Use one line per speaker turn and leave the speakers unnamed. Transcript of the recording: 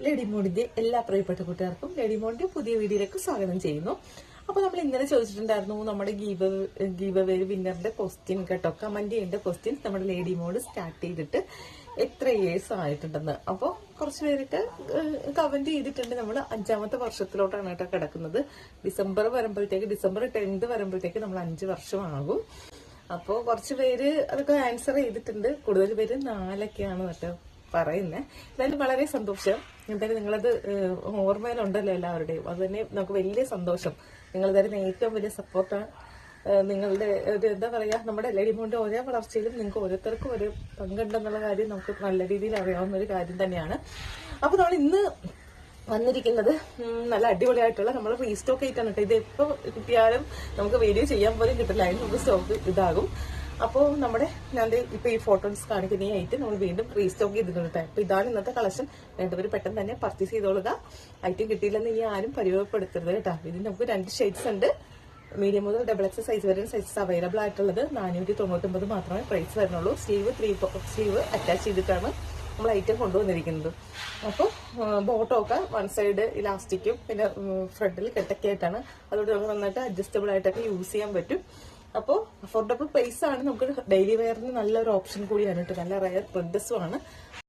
Lady മോഡിന്റെ എല്ലാ പ്രിയപ്പെട്ട കൂട്ടുകാർക്കും ലേഡി മോഡിന്റെ പുതിയ വീഡിയോയിലേക്ക് സ്വാഗതം ചെയ്യുന്നു. അപ്പൊ നമ്മൾ ഇന്നലെ ചോദിച്ചിട്ടുണ്ടായിരുന്നു നമ്മുടെ ഗീവ് അവേ വിന്നറിന്റെ ക്വസ്റ്റ്യൻ കേട്ടോ, കമന്റ് ചെയ്യേണ്ട ക്വസ്റ്റ്യൻ നമ്മുടെ ലേഡി മോഡ് സ്റ്റാർട്ട് ചെയ്തിട്ട് എത്ര ഇയേഴ്സ് ആയിട്ടുണ്ടെന്ന്. അപ്പോൾ കുറച്ച് പേരൊക്കെ കമന്റ് ചെയ്തിട്ടുണ്ട്. നമ്മൾ 5ാമത്തെ വർഷത്തിലോട്ടാണ് കേട്ടോ കിടക്കുന്നത്. ഡിസംബർ 10th വരുമ്പോഴത്തേക്ക് നമ്മൾ 5 വർഷമാകും. അപ്പോൾ കുറച്ച് പേര് അതൊക്കെ ആൻസർ ചെയ്തിട്ടുണ്ട്. കൂടുതൽ പേര് 4ഒക്കെയാണ് കേട്ടോ പറയുന്നത്. എന്തായാലും വളരെ സന്തോഷം. എന്തായാലും നിങ്ങളത് ഓർമ്മയിലുണ്ടല്ലോ എല്ലാവരുടെയും. അത് തന്നെ നമുക്ക് വലിയ സന്തോഷം. നിങ്ങൾ തരുന്ന ഏറ്റവും വലിയ സപ്പോർട്ടാണ്. നിങ്ങളുടെ ഒരു എന്താ പറയാ, നമ്മുടെ ലേഡി മോഡിന്റെ ഓരോ വളർച്ചയിലും നിങ്ങൾക്ക് ഓരോരുത്തർക്കും ഒരു പങ്കുണ്ടെന്നുള്ള കാര്യം നമുക്ക് നല്ല രീതിയിൽ അറിയാവുന്ന ഒരു കാര്യം തന്നെയാണ്. അപ്പൊ നമ്മൾ ഇന്ന് വന്നിരിക്കുന്നത് നല്ല അടിപൊളിയായിട്ടുള്ള നമ്മൾ റീസ്റ്റോക്ക് ആയിട്ടാണ് കേട്ടോ. ഇത് എപ്പോൾ കിട്ടിയാലും നമുക്ക് വീഡിയോ ചെയ്യാൻ പോലും കിട്ടില്ല, അതിന് നമുക്ക് സ്റ്റോക്ക് ഇതാകും. അപ്പോൾ നമ്മുടെ ഞാൻ ഇപ്പൊ ഈ ഫോട്ടോസ് കാണിക്കുന്ന ആയിട്ട് നമ്മൾ വീണ്ടും റീസ്റ്റോക്ക് ചെയ്തിട്ടുണ്ട്. അപ്പൊ ഇതാണ് ഇന്നത്തെ കളക്ഷൻ. രണ്ടുപേരും പെട്ടെന്ന് തന്നെ പർച്ചേസ് ചെയ്തോളുക. ഐറ്റം കിട്ടിയില്ലെന്ന് ഇനി ആരും പരിഭവപ്പെടുത്തരുത് കേട്ടോ. ഇതിന് നമുക്ക് 2 ഷെയ്ഡ്സ് ഉണ്ട്. മീഡിയം മുതൽ XXL സൈസ് വരെ സൈസസ് അവൈലബിൾ ആയിട്ടുള്ളത് 499 മാത്രമേ പ്രൈസ് വരുന്നുള്ളൂ. സ്ലീവ് അറ്റാച്ച് ചെയ്തിട്ടാണ് നമ്മൾ ഐറ്റം കൊണ്ടുവന്നിരിക്കുന്നത്. അപ്പോൾ ബോട്ടമൊക്കെ 1 സൈഡ് ഇലാസ്റ്റിക്കും പിന്നെ ഫ്രണ്ടിൽ കെട്ടൊക്കെ ആയിട്ടാണ്. അതുകൊണ്ട് നമുക്ക് നന്നായിട്ട് അഡ്ജസ്റ്റബിൾ ആയിട്ടൊക്കെ യൂസ് ചെയ്യാൻ പറ്റും. അപ്പോൾ അഫോർഡബിൾ പ്രൈസ് ആണ്. നമുക്ക് ഡെയിലി വെയറിന് നല്ലൊരു ഓപ്ഷൻ കൂടിയാണ് കേട്ടോ. നല്ല റയർ പ്രിന്റസും ആണ്.